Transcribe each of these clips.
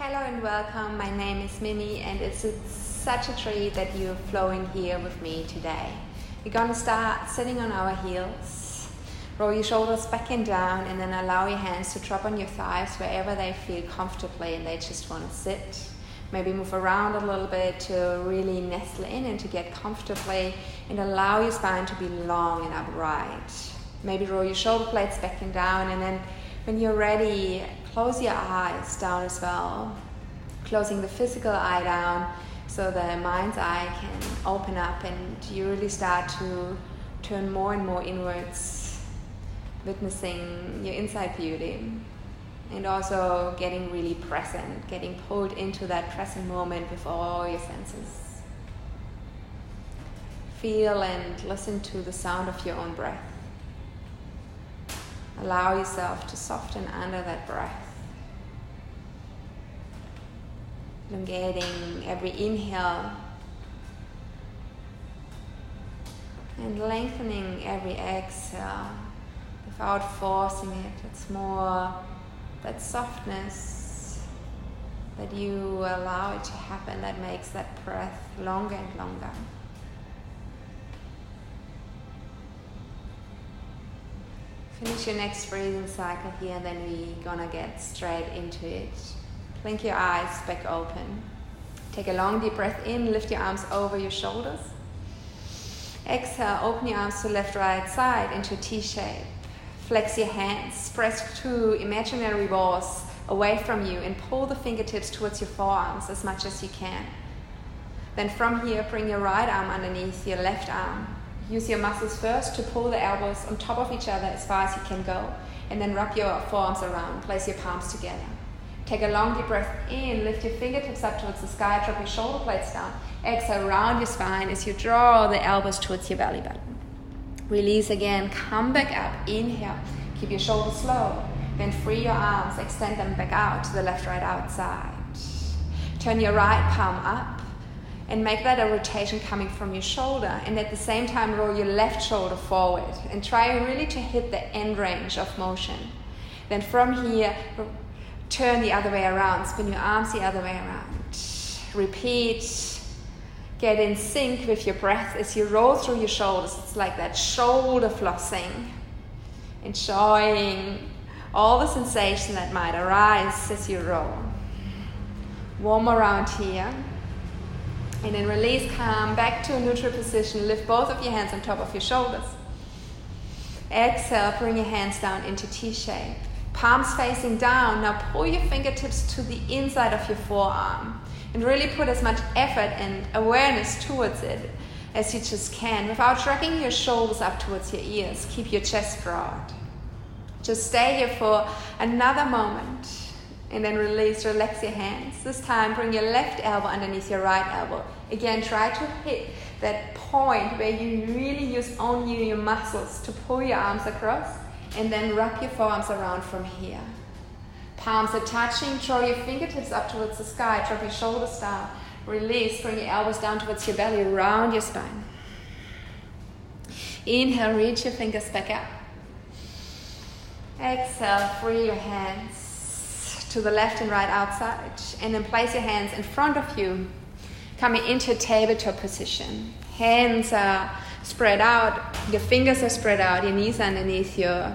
Hello and welcome. My name is Mimi and it's such a treat that you're flowing here with me today. We're going to start sitting on our heels. Roll your shoulders back and down and then allow your hands to drop on your thighs wherever they feel comfortably and they just want to sit. Maybe move around a little bit to really nestle in and to get comfortably and allow your spine to be long and upright. Maybe roll your shoulder blades back and down, and then when you're ready, close your eyes down as well. Closing the physical eye down so the mind's eye can open up and you really start to turn more and more inwards, witnessing your inside beauty. And also getting really present, getting pulled into that present moment with all your senses. Feel and listen to the sound of your own breath. Allow yourself to soften under that breath. Elongating every inhale and lengthening every exhale without forcing it. It's more that softness that you allow it to happen that makes that breath longer and longer. Finish your next breathing cycle here, and then we're gonna get straight into it. Blink your eyes back open. Take a long deep breath in, lift your arms over your shoulders. Exhale, open your arms to left, right side into a T shape. Flex your hands, press two imaginary walls away from you and pull the fingertips towards your forearms as much as you can. Then from here, bring your right arm underneath your left arm. Use your muscles first to pull the elbows on top of each other as far as you can go, and then wrap your forearms around, place your palms together. Take a long deep breath in, lift your fingertips up towards the sky, drop your shoulder blades down. Exhale, round your spine as you draw the elbows towards your belly button. Release again, come back up, inhale, keep your shoulders low, then free your arms, extend them back out to the left, right, outside. Turn your right palm up and make that a rotation coming from your shoulder, and at the same time roll your left shoulder forward and try really to hit the end range of motion. Then from here, turn the other way around, spin your arms the other way around. Repeat. Get in sync with your breath as you roll through your shoulders. It's like that shoulder flossing. Enjoying all the sensation that might arise as you roll. Warm around here. And then release, come back to a neutral position. Lift both of your hands on top of your shoulders. Exhale, bring your hands down into T-shape. Palms facing down. Now pull your fingertips to the inside of your forearm. And really put as much effort and awareness towards it as you just can without dragging your shoulders up towards your ears. Keep your chest broad. Just stay here for another moment and then release, relax your hands. This time bring your left elbow underneath your right elbow. Again, try to hit that point where you really use only your muscles to pull your arms across and then wrap your forearms around from here. Palms are touching, draw your fingertips up towards the sky, drop your shoulders down, release, bring your elbows down towards your belly, round your spine. Inhale, reach your fingers back up. Exhale, free your hands to the left and right outside, and then place your hands in front of you, coming into a tabletop position. Hands are spread out, your fingers are spread out, your knees underneath your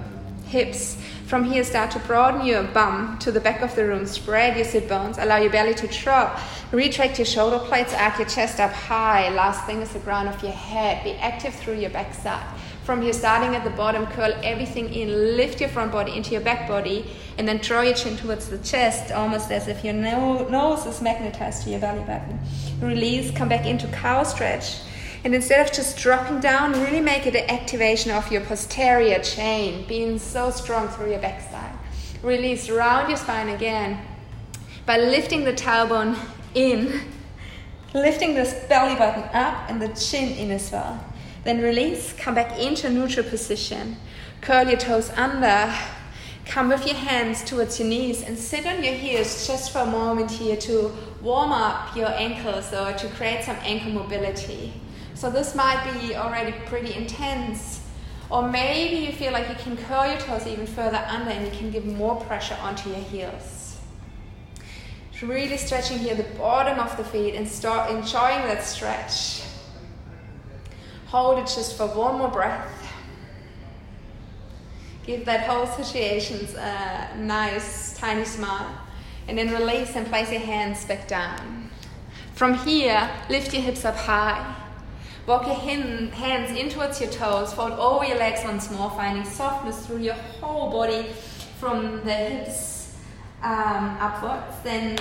hips. From here, start to broaden your bum to the back of the room. Spread your sit bones. Allow your belly to drop. Retract your shoulder blades. Arc your chest up high. Last thing is the ground of your head. Be active through your backside. From here, starting at the bottom, curl everything in. Lift your front body into your back body. And then draw your chin towards the chest, almost as if your nose is magnetized to your belly button. Release. Come back into cow stretch. And instead of just dropping down, really make it an activation of your posterior chain, being so strong through your backside. Release, round your spine again by lifting the tailbone in, lifting this belly button up and the chin in as well. Then release, come back into neutral position. Curl your toes under, come with your hands towards your knees and sit on your heels just for a moment here to warm up your ankles or to create some ankle mobility. So this might be already pretty intense, or maybe you feel like you can curl your toes even further under and you can give more pressure onto your heels. Really stretching here the bottom of the feet and start enjoying that stretch. Hold it just for one more breath. Give that whole situation a nice tiny smile. And then release and place your hands back down. From here, lift your hips up high. Walk your hands in towards your toes. Fold over your legs once more, finding softness through your whole body from the hips upwards. Then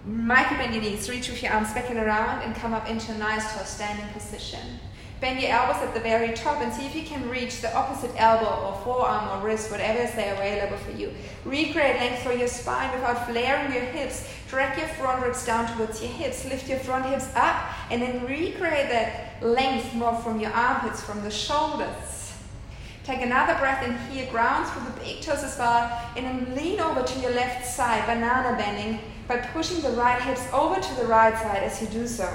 micro bend your knees, reach with your arms back and around and come up into a nice tall standing position. Bend your elbows at the very top and see if you can reach the opposite elbow or forearm or wrist, whatever is there available for you. Recreate length through your spine without flaring your hips. Drag your front ribs down towards your hips. Lift your front hips up and then recreate that length more from your armpits, from the shoulders. Take another breath in here, ground through the big toes as well, and then lean over to your left side, banana bending, by pushing the right hips over to the right side as you do so.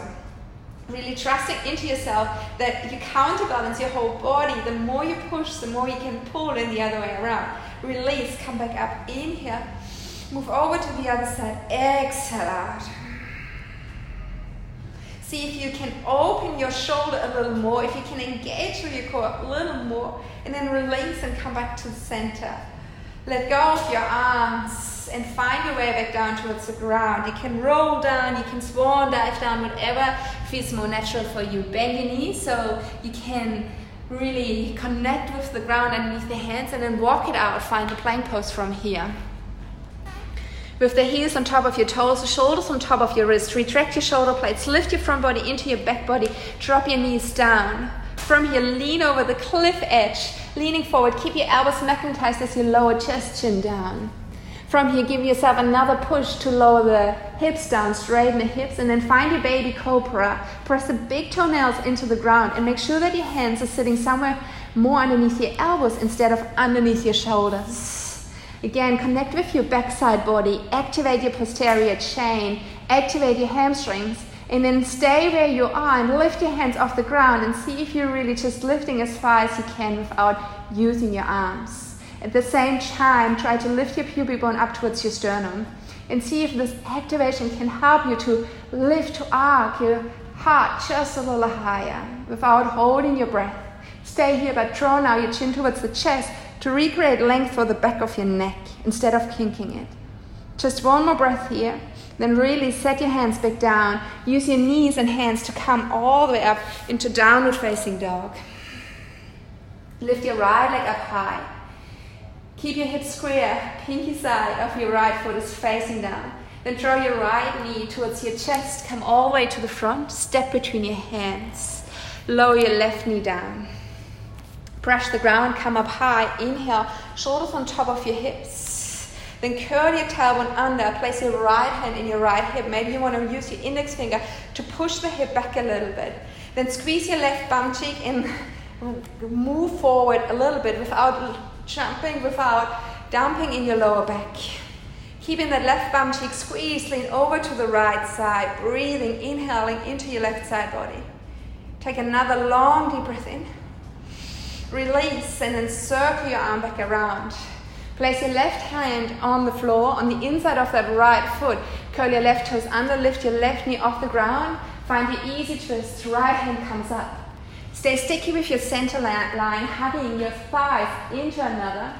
Really trusting into yourself that you counterbalance your whole body. The more you push, the more you can pull in the other way around. Release, come back up, inhale, move over to the other side, exhale out. See if you can open your shoulder a little more, if you can engage through your core a little more, and then release and come back to the center. Let go of your arms and find your way back down towards the ground. You can roll down, you can swan dive down, whatever feels more natural for you. Bend your knees so you can really connect with the ground underneath the hands and then walk it out. Find the plank pose from here. With the heels on top of your toes, the shoulders on top of your wrists, retract your shoulder blades, lift your front body into your back body, drop your knees down. From here, lean over the cliff edge, leaning forward, keep your elbows magnetized as you lower chest, chin down. From here, give yourself another push to lower the hips down, straighten the hips, and then find your baby cobra. Press the big toenails into the ground and make sure that your hands are sitting somewhere more underneath your elbows instead of underneath your shoulders. Again, connect with your backside body, activate your posterior chain, activate your hamstrings, and then stay where you are and lift your hands off the ground and see if you're really just lifting as far as you can without using your arms. At the same time, try to lift your pubic bone up towards your sternum and see if this activation can help you to lift, to arc your heart just a little higher without holding your breath. Stay here, but draw now your chin towards the chest to recreate length for the back of your neck instead of kinking it. Just one more breath here. Then really set your hands back down. Use your knees and hands to come all the way up into downward facing dog. Lift your right leg up high. Keep your hips square. Pinky side of your right foot is facing down. Then draw your right knee towards your chest. Come all the way to the front. Step between your hands. Lower your left knee down. Brush the ground. Come up high. Inhale. Shoulders on top of your hips. Then curl your tailbone under, place your right hand in your right hip. Maybe you want to use your index finger to push the hip back a little bit. Then squeeze your left bum cheek and move forward a little bit without jumping, without dumping in your lower back. Keeping that left bum cheek squeezed, lean over to the right side, breathing, inhaling into your left side body. Take another long deep breath in. Release and then circle your arm back around. Place your left hand on the floor, on the inside of that right foot. Curl your left toes under, lift your left knee off the ground. Find your easy twist, right hand comes up. Stay sticky with your center line, hugging your thighs into another.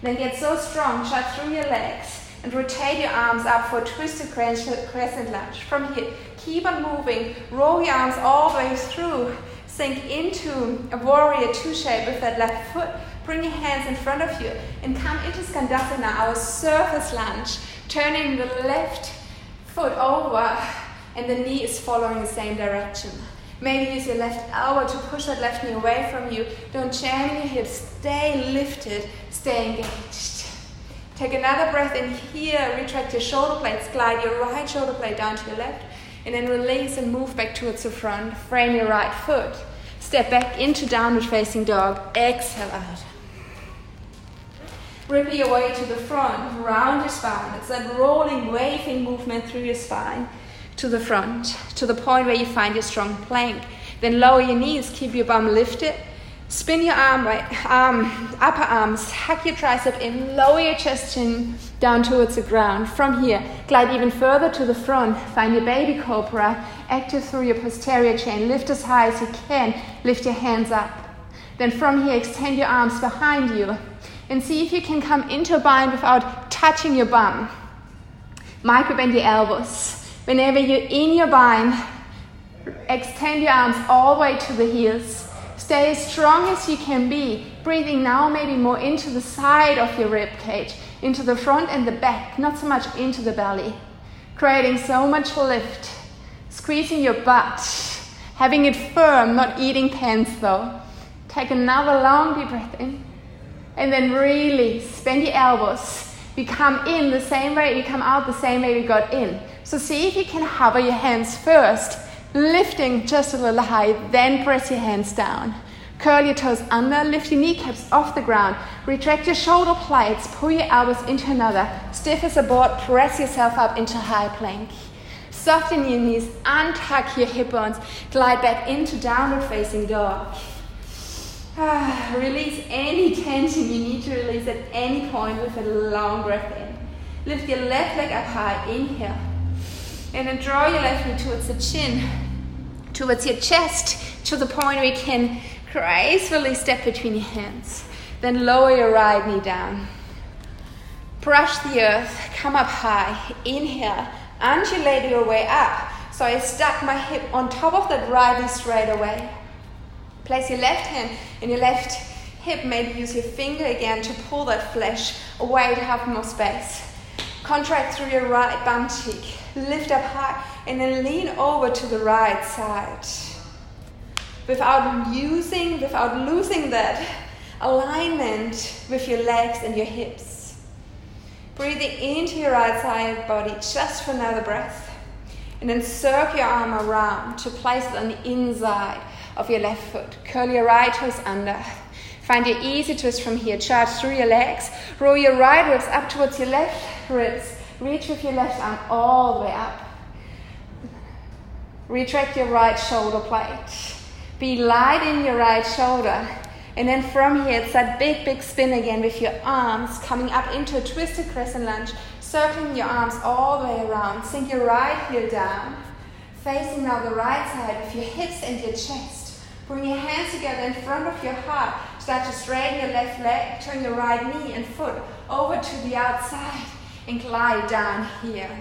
Then get so strong, shut through your legs and rotate your arms up for a twisted crescent lunge. From here, keep on moving, roll your arms all the way through. Sink into a warrior two shape with that left foot. Bring your hands in front of you and come into Skandasana, our surface lunge, turning the left foot over and the knee is following the same direction. Maybe use your left elbow to push that left knee away from you. Don't jam your hips. Stay lifted, stay engaged. Take another breath in here, retract your shoulder blades, glide your right shoulder blade down to your left, and then release and move back towards the front. Frame your right foot. Step back into downward facing dog. Exhale out. Ripple your way to the front, round your spine. It's that rolling, waving movement through your spine to the front, to the point where you find your strong plank. Then lower your knees, keep your bum lifted. Spin your upper arms, hug your tricep in, lower your chest chin down towards the ground. From here, glide even further to the front. Find your baby cobra, active through your posterior chain. Lift as high as you can, lift your hands up. Then from here, extend your arms behind you and see if you can come into a bind without touching your bum. Micro bend your elbows. Whenever you're in your bind, extend your arms all the way to the heels. Stay as strong as you can be, breathing now maybe more into the side of your rib cage, into the front and the back, not so much into the belly. Creating so much lift, squeezing your butt, having it firm, not eating pants though. Take another long deep breath in, and then release. Bend your elbows. We come in the same way, we come out the same way we got in. So see if you can hover your hands first, lifting just a little high, then press your hands down. Curl your toes under, lift your kneecaps off the ground. Retract your shoulder blades, pull your elbows into another. Stiff as a board, press yourself up into high plank. Soften your knees, untuck your hip bones, glide back into downward facing dog. Release any tension you need to release at any point with a long breath in. Lift your left leg up high, inhale. And then draw your left knee towards the chin, towards your chest, to the point where you can gracefully step between your hands. Then lower your right knee down. Brush the earth, come up high, inhale, undulate your way up. So I stuck my hip on top of that right knee straight away. Place your left hand in your left hip, maybe use your finger again to pull that flesh away to have more space. Contract through your right bum cheek. Lift up high and then lean over to the right side. Without losing that alignment with your legs and your hips. Breathing into your right side body just for another breath. And then circle your arm around to place it on the inside of your left foot. Curl your right toes under. Find your easy twist from here. Charge through your legs. Roll your right ribs up towards your left ribs. Reach with your left arm all the way up. Retract your right shoulder blade. Be light in your right shoulder. And then from here, it's that big spin again with your arms coming up into a twisted crescent lunge. Circling your arms all the way around. Sink your right heel down. Facing now the right side with your hips and your chest. Bring your hands together in front of your heart. Start to straighten your left leg. Turn your right knee and foot over to the outside. And glide down here.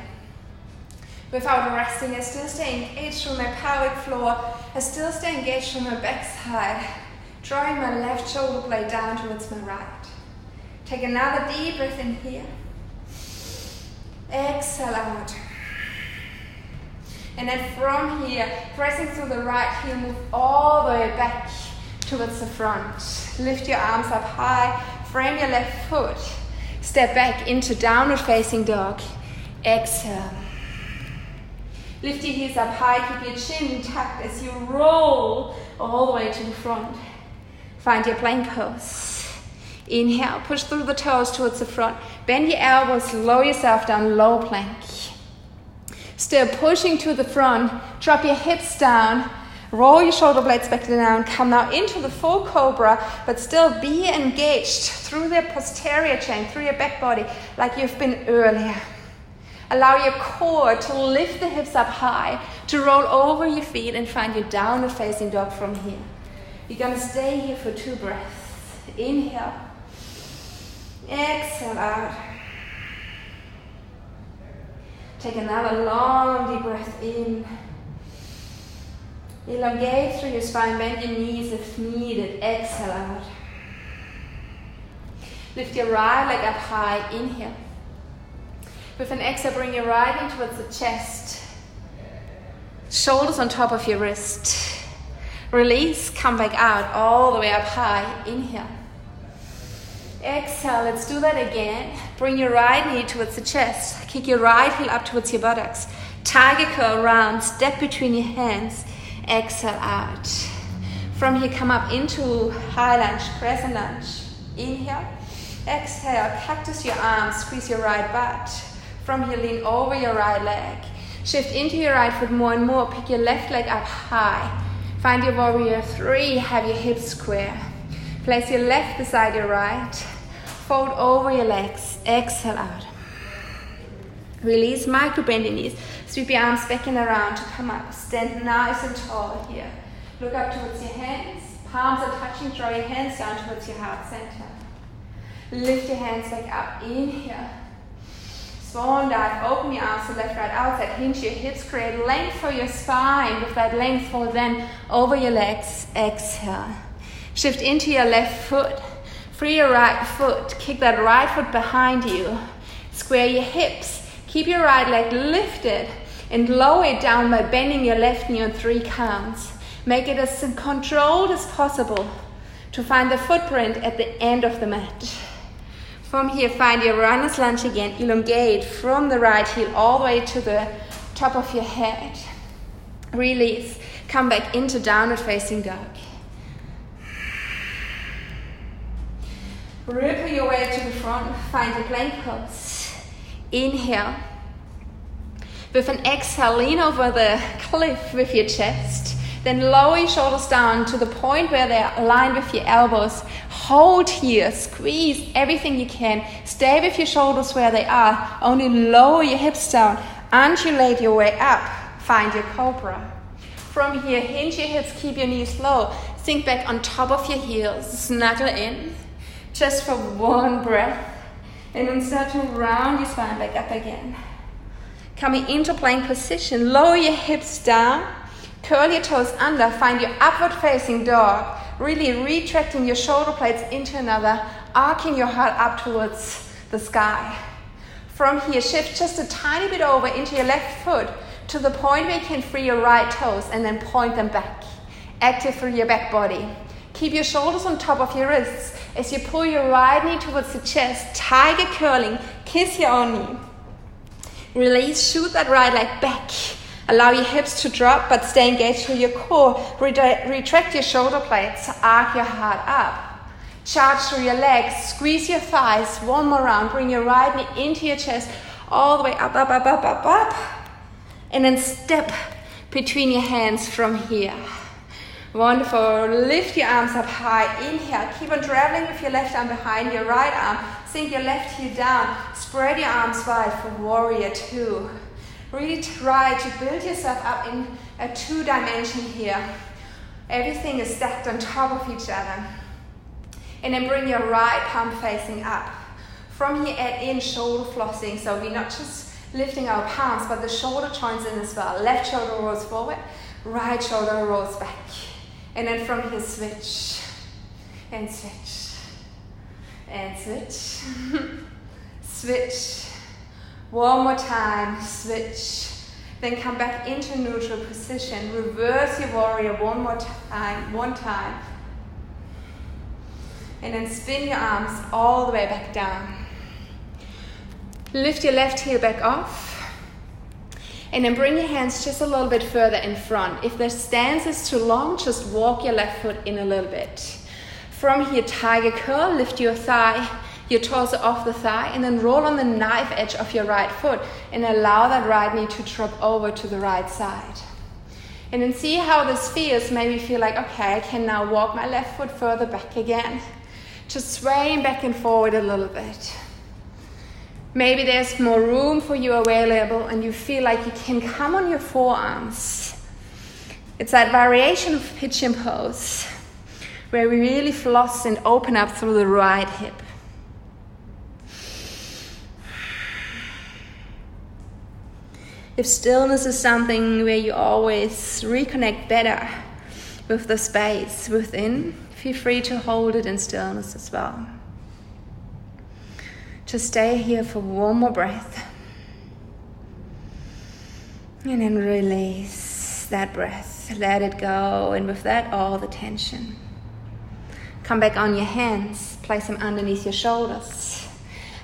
Without resting, I still stay engaged through my pelvic floor. I still stay engaged through my backside. Drawing my left shoulder blade down towards my right. Take another deep breath in here. Exhale out. And then from here, pressing through the right heel, move all the way back towards the front. Lift your arms up high. Frame your left foot. Step back into downward facing dog. Exhale. Lift your heels up high, keep your chin tucked as you roll all the way to the front. Find your plank pose. Inhale, push through the toes towards the front. Bend your elbows, lower yourself down, low plank. Still pushing to the front, drop your hips down. Roll your shoulder blades back down. Come now into the full cobra, but still be engaged through the posterior chain, through your back body, like you've been earlier. Allow your core to lift the hips up high, to roll over your feet and find your downward facing dog from here. You're gonna stay here for 2 breaths. Inhale. Exhale out. Take another long deep breath in. Elongate through your spine, bend your knees if needed. Exhale out. Lift your right leg up high. Inhale. With an exhale, bring your right knee towards the chest. Shoulders on top of your wrist. Release, come back out, all the way up high. Inhale. Exhale, let's do that again. Bring your right knee towards the chest. Kick your right heel up towards your buttocks. Tiger curl around, step between your hands. Exhale out. From here, come up into high lunge, crescent lunge. Inhale. Exhale, cactus your arms, squeeze your right butt. From here, lean over your right leg. Shift into your right foot more and more. Pick your left leg up high. Find your warrior 3, have your hips square. Place your left beside your right. Fold over your legs. Exhale out. Release, micro bend your knees. Sweep your arms back and around to come up. Stand nice and tall here. Look up towards your hands. Palms are touching. Draw your hands down towards your heart center. Lift your hands back up. Inhale. Swan dive. Open your arms to left, right, outside. Hinge your hips. Create length for your spine. With that length, fold then over your legs. Exhale. Shift into your left foot. Free your right foot. Kick that right foot behind you. Square your hips. Keep your right leg lifted and lower it down by bending your left knee on 3 counts. Make it as controlled as possible to find the footprint at the end of the mat. From here, find your runner's lunge again. Elongate from the right heel all the way to the top of your head. Release. Come back into downward facing dog. Ripple your way to the front. Find your plank pose. Inhale. With an exhale, lean over the cliff with your chest. Then lower your shoulders down to the point where they're aligned with your elbows. Hold here, squeeze everything you can. Stay with your shoulders where they are. Only lower your hips down. Undulate your way up. Find your cobra. From here, hinge your hips, keep your knees low. Sink back on top of your heels. Snuggle in. Just for one breath. And then start to round your spine back up again. Coming into plank position, lower your hips down, curl your toes under, find your upward facing dog, really retracting your shoulder blades into another, arcing your heart up towards the sky. From here, shift just a tiny bit over into your left foot to the point where you can free your right toes and then point them back. Active through your back body. Keep your shoulders on top of your wrists as you pull your right knee towards the chest, tiger curling, kiss your own knee. Release, shoot that right leg back. Allow your hips to drop, but stay engaged through your core. Retract your shoulder blades, arc your heart up. Charge through your legs, squeeze your thighs, one more round. Bring your right knee into your chest, all the way up, up, up, up, up, up. And then step between your hands from here. Wonderful. Lift your arms up high. Inhale. Keep on traveling with your left arm behind your right arm. Sink your left heel down. Spread your arms wide for warrior 2. Really try to build yourself up in a 2-dimension here. Everything is stacked on top of each other. And then bring your right palm facing up. From here, add in shoulder flossing. So we're not just lifting our palms, but the shoulder joins in as well. Left shoulder rolls forward. Right shoulder rolls back. And then from here, switch, and switch, and switch, switch. One more time, switch. Then come back into neutral position. Reverse your warrior one more time, one time. And then spin your arms all the way back down. Lift your left heel back off. And then bring your hands just a little bit further in front. If the stance is too long, just walk your left foot in a little bit. From here, tiger curl, lift your thigh, your torso off the thigh, and then roll on the knife edge of your right foot and allow that right knee to drop over to the right side. And then see how this feels. Maybe feel like, okay, I can now walk my left foot further back again. Just swaying back and forward a little bit. Maybe there's more room for you available and you feel like you can come on your forearms. It's that variation of pigeon pose where we really floss and open up through the right hip. If stillness is something where you always reconnect better with the space within, feel free to hold it in stillness as well. Just stay here for one more breath. And then release that breath. Let it go. And with that, all the tension. Come back on your hands. Place them underneath your shoulders.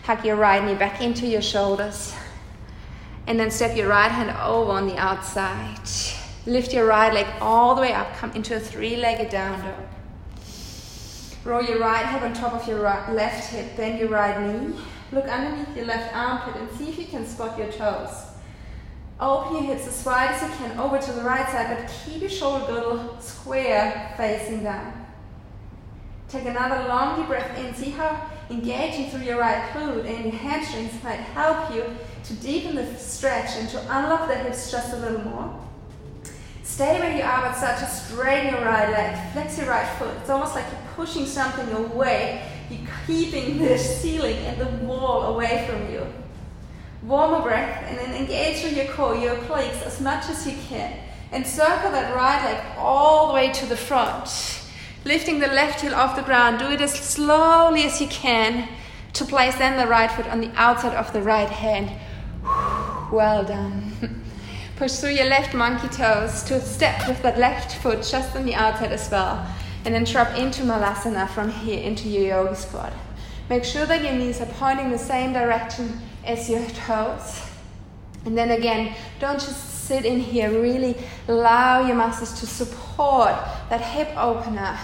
Hug your right knee back into your shoulders. And then step your right hand over on the outside. Lift your right leg all the way up. Come into a 3-legged down dog. Roll your right hip on top of your left hip. Bend your right knee. Look underneath your left armpit and see if you can spot your toes. Open your hips as wide as you can over to the right side, but keep your shoulder girdle square facing down. Take another long deep breath in. See how engaging through your right glute and your hamstrings might help you to deepen the stretch and to unlock the hips just a little more. Stay where you are, but start to straighten your right leg. Flex your right foot. It's almost like you're pushing something away. You're keeping the ceiling and the wall away from you. One more breath, and then engage through your core, your obliques as much as you can. And circle that right leg all the way to the front. Lifting the left heel off the ground. Do it as slowly as you can to place then the right foot on the outside of the right hand. Well done. Push through your left monkey toes to step with that left foot just on the outside as well. And then drop into Malasana from here into your yogi squat. Make sure that your knees are pointing the same direction as your toes. And then again, don't just sit in here. Really allow your muscles to support that hip opener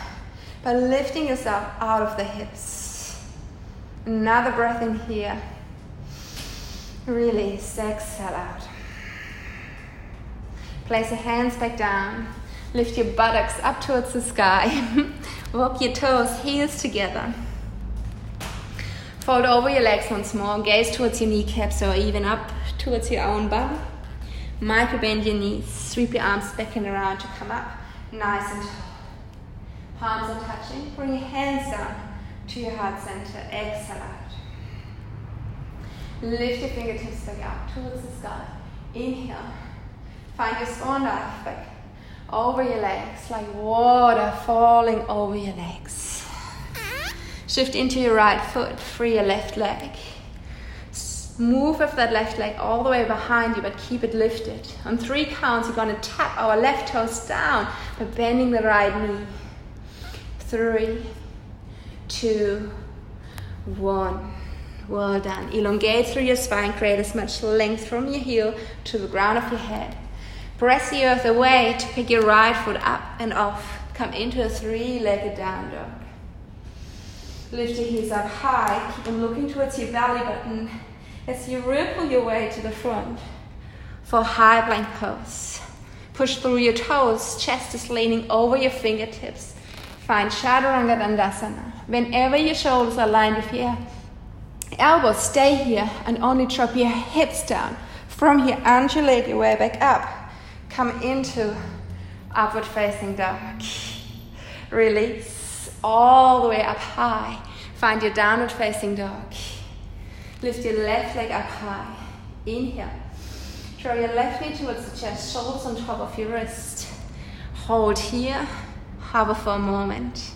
by lifting yourself out of the hips. Another breath in here. Release, exhale out. Place your hands back down. Lift your buttocks up towards the sky. Walk your toes, heels together. Fold over your legs once more. Gaze towards your kneecaps or even up towards your own bum. Micro bend your knees. Sweep your arms back and around to come up. Nice and tall. Palms are touching. Bring your hands down to your heart center. Exhale out. Lift your fingertips back up towards the sky. Inhale. Find your swan dive back over your legs like water falling over your legs. Shift into your right foot. Free your left leg. Move with that left leg all the way behind you, but keep it lifted. On 3 counts, you're going to tap our left toes down by bending the right knee. 3, 2, 1. Well done. Elongate through your spine. Create as much length from your heel to the ground of your head. Press the earth away to pick your right foot up and off. Come into a 3-legged down dog. Lift your heels up high. Keep them looking towards your belly button as you ripple your way to the front for high plank pose. Push through your toes. Chest is leaning over your fingertips. Find Chaturanga Dandasana. Whenever your shoulders are aligned with your elbows, stay here and only drop your hips down. From here, undulate your way back up. Come into upward facing dog. Release all the way up high. Find your downward facing dog. Lift your left leg up high. Inhale. Draw your left knee towards the chest, shoulders on top of your wrist. Hold here. Hover for a moment.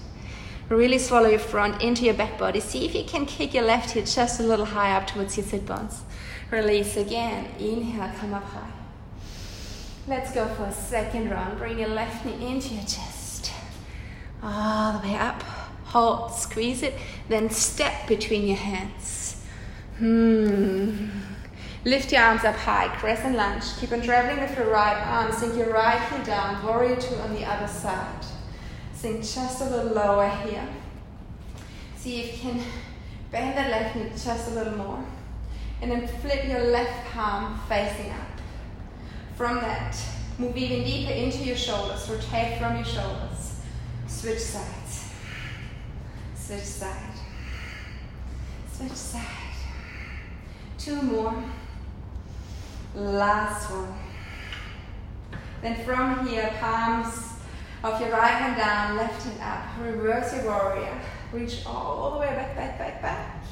Really swallow your front into your back body. See if you can kick your left heel just a little high up towards your sit bones. Release again. Inhale, come up high. Let's go for a second round. Bring your left knee into your chest. All the way up. Hold, squeeze it. Then step between your hands. Lift your arms up high. Crescent lunge. Keep on traveling with your right arm. Sink your right heel down. Warrior 2 on the other side. Sink just a little lower here. See if you can bend the left knee just a little more. And then flip your left palm facing up. From that, move even deeper into your shoulders. Rotate from your shoulders. Switch sides. Switch side. Switch side. 2 more. Last one. Then from here, palms of your right hand down, left hand up. Reverse your warrior. Reach all the way back, back, back, back.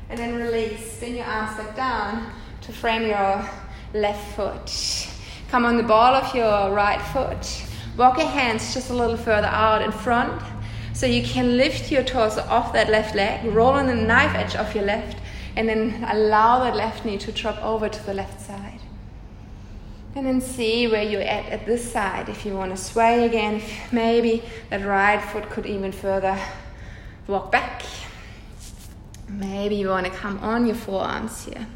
And then release. Spin your arms back down to frame your left foot. Come on the ball of your right foot. Walk your hands just a little further out in front so you can lift your torso off that left leg. Roll on the knife edge of your left and then allow that left knee to drop over to the left side. And then see where you're at this side. If you want to sway again, if maybe that right foot could even further walk back. Maybe you want to come on your forearms here.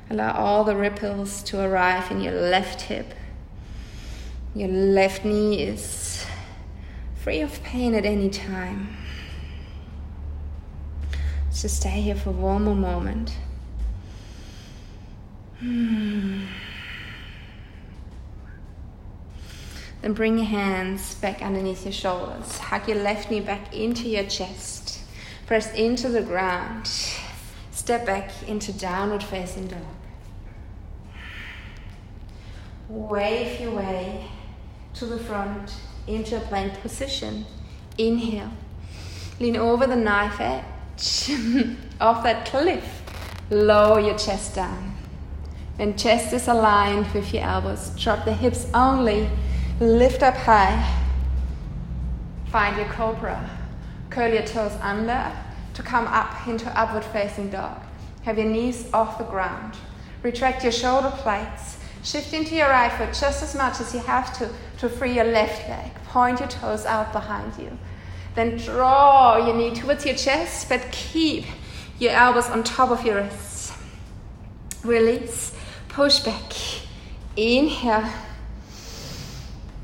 Allow all the ripples to arrive in your left hip. Your left knee is free of pain at any time. Just stay here for one more moment. Then Then bring your hands back underneath your shoulders. Hug your left knee back into your chest. Press into the ground. Step back into downward facing dog. Wave your way to the front into a plank position. Inhale. Lean over the knife edge of that cliff. Lower your chest down. When chest is aligned with your elbows, drop the hips only. Lift up high. Find your cobra. Curl your toes under to come up into upward facing dog. Have your knees off the ground. Retract your shoulder blades. Shift into your right foot just as much as you have to free your left leg. Point your toes out behind you. Then draw your knee towards your chest, but keep your elbows on top of your wrists. Release. Push back. Inhale.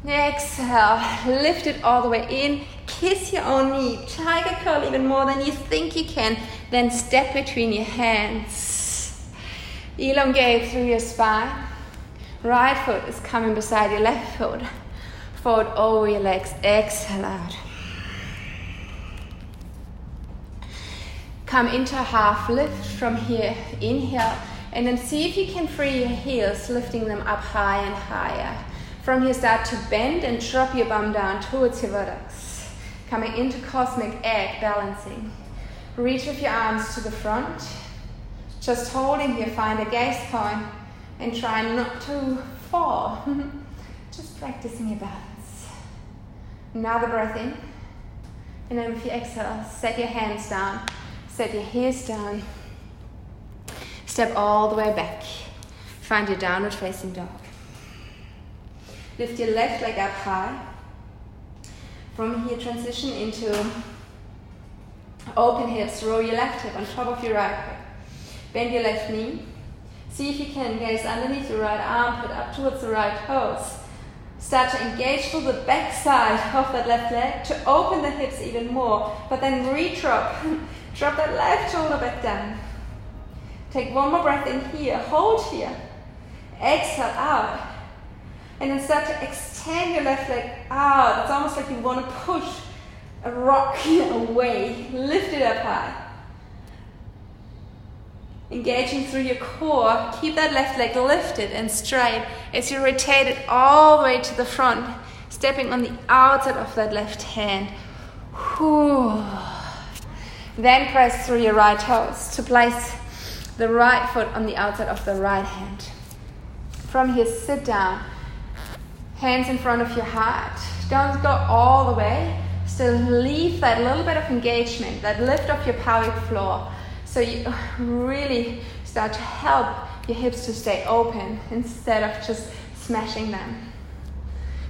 Exhale. Lift it all the way in. Kiss your own knee. Tiger curl even more than you think you can. Then step between your hands. Elongate through your spine. Right foot is coming beside your left foot. Forward over your legs. Exhale out. Come into a half lift from here. Inhale. And then see if you can free your heels, lifting them up high and higher. From here, start to bend and drop your bum down towards your buttocks. Coming into cosmic egg, balancing. Reach with your arms to the front. Just holding here, find a gaze point. And try not to fall. Just practicing your balance. Another breath in. And then with your exhale, set your hands down. Set your heels down. Step all the way back. Find your downward facing dog. Lift your left leg up high. From here, transition into open hips. Roll your left hip on top of your right hip. Bend your left knee. See if you can gaze underneath your right armpit up towards the right toes. Start to engage through the back side of that left leg to open the hips even more, but then re-drop. Drop that left shoulder back down. Take one more breath in here. Hold here. Exhale out. And then start to extend your left leg out. It's almost like you want to push a rock away. Lift it up high. Engaging through your core. Keep that left leg lifted and straight as you rotate it all the way to the front. Stepping on the outside of that left hand. Whew. Then press through your right toes to place the right foot on the outside of the right hand. From here, sit down. Hands in front of your heart. Don't go all the way. Still leave that little bit of engagement, that lift of your pelvic floor. So you really start to help your hips to stay open instead of just smashing them.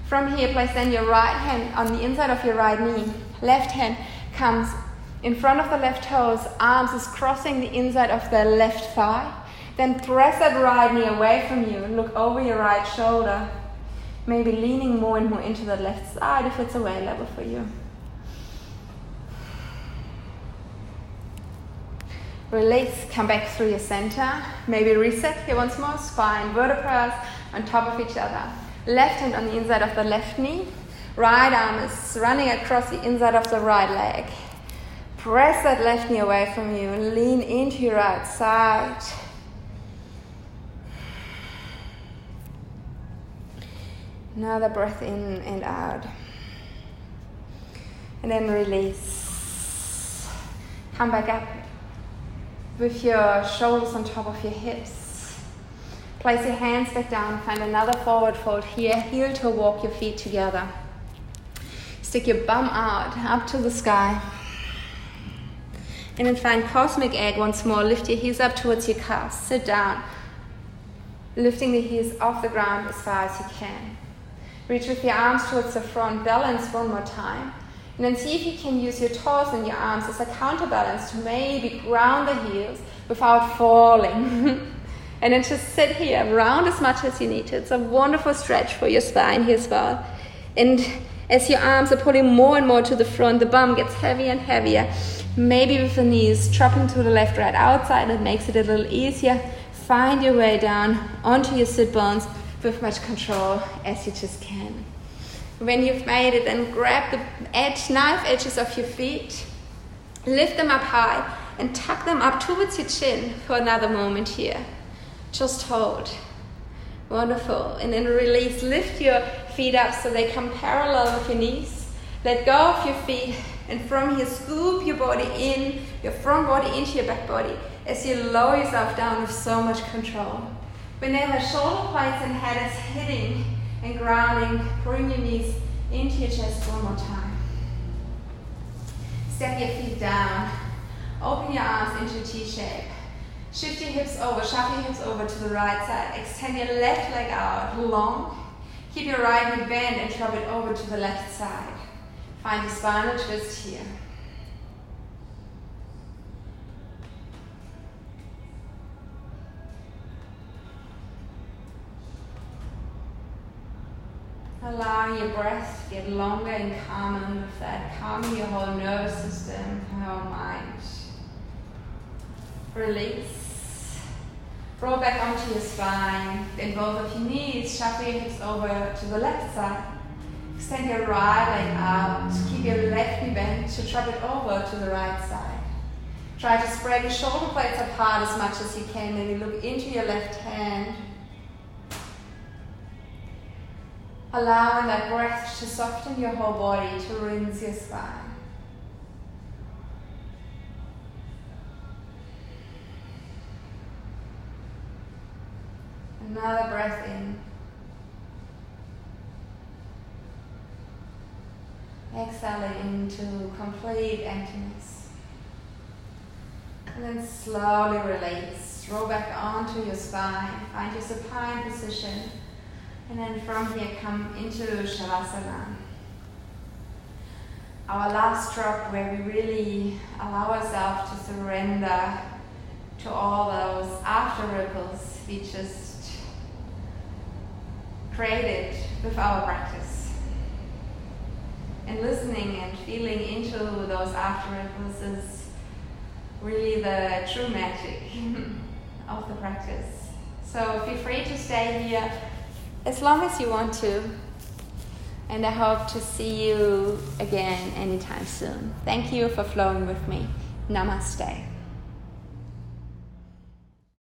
From here, place then your right hand on the inside of your right knee. Left hand comes in front of the left toes. Arms is crossing the inside of the left thigh. Then press that right knee away from you. Look over your right shoulder. Maybe leaning more and more into the left side if it's away level for you. Release, come back through your center. Maybe reset here once more. Spine, vertebrae on top of each other. Left hand on the inside of the left knee. Right arm is running across the inside of the right leg. Press that left knee away from you. Lean into your right side. Another breath in and out. And then release. Come back up with your shoulders on top of your hips. Place your hands back down. Find another forward fold here. Heel to walk your feet together. Stick your bum out, up to the sky. And then find cosmic egg once more. Lift your heels up towards your calves. Sit down. Lifting the heels off the ground as far as you can. Reach with your arms towards the front. Balance one more time. And then see if you can use your toes and your arms as a counterbalance to maybe ground the heels without falling. And then just sit here, round as much as you need to. It's a wonderful stretch for your spine here as well. And as your arms are pulling more and more to the front, the bum gets heavier and heavier. Maybe with the knees dropping to the left, right outside. It makes it a little easier. Find your way down onto your sit bones with much control as you just can. When you've made it, then grab the knife edges of your feet, lift them up high, and tuck them up towards your chin for another moment here. Just hold. Wonderful. And then release. Lift your feet up so they come parallel with your knees. Let go of your feet, and from here scoop your body in, your front body into your back body as you lower yourself down with so much control. Whenever shoulder blades and head is hitting and grounding, bring your knees into your chest one more time. Step your feet down. Open your arms into a T-shape. Shift your hips over, shuffle your hips over to the right side. Extend your left leg out long. Keep your right knee bent and drop it over to the left side. Find your spinal twist here. Allowing your breath to get longer and calmer with that, calming your whole nervous system, your whole mind. Release. Roll back onto your spine. Bend both of your knees. Shuffle your hips over to the left side. Extend your right leg out. Keep your left knee bent to drop it over to the right side. Try to spread your shoulder blades apart as much as you can. Then you look into your left hand. Allowing that breath to soften your whole body, to rinse your spine. Another breath in. Exhaling into complete emptiness. And then slowly release. Roll back onto your spine. Find your supine position. And then from here, come into Shavasana. Our last drop where we really allow ourselves to surrender to all those after ripples we just created with our practice. And listening and feeling into those after ripples is really the true magic of the practice. So feel free to stay here as long as you want to, and I hope to see you again anytime soon. Thank you for flowing with me. Namaste.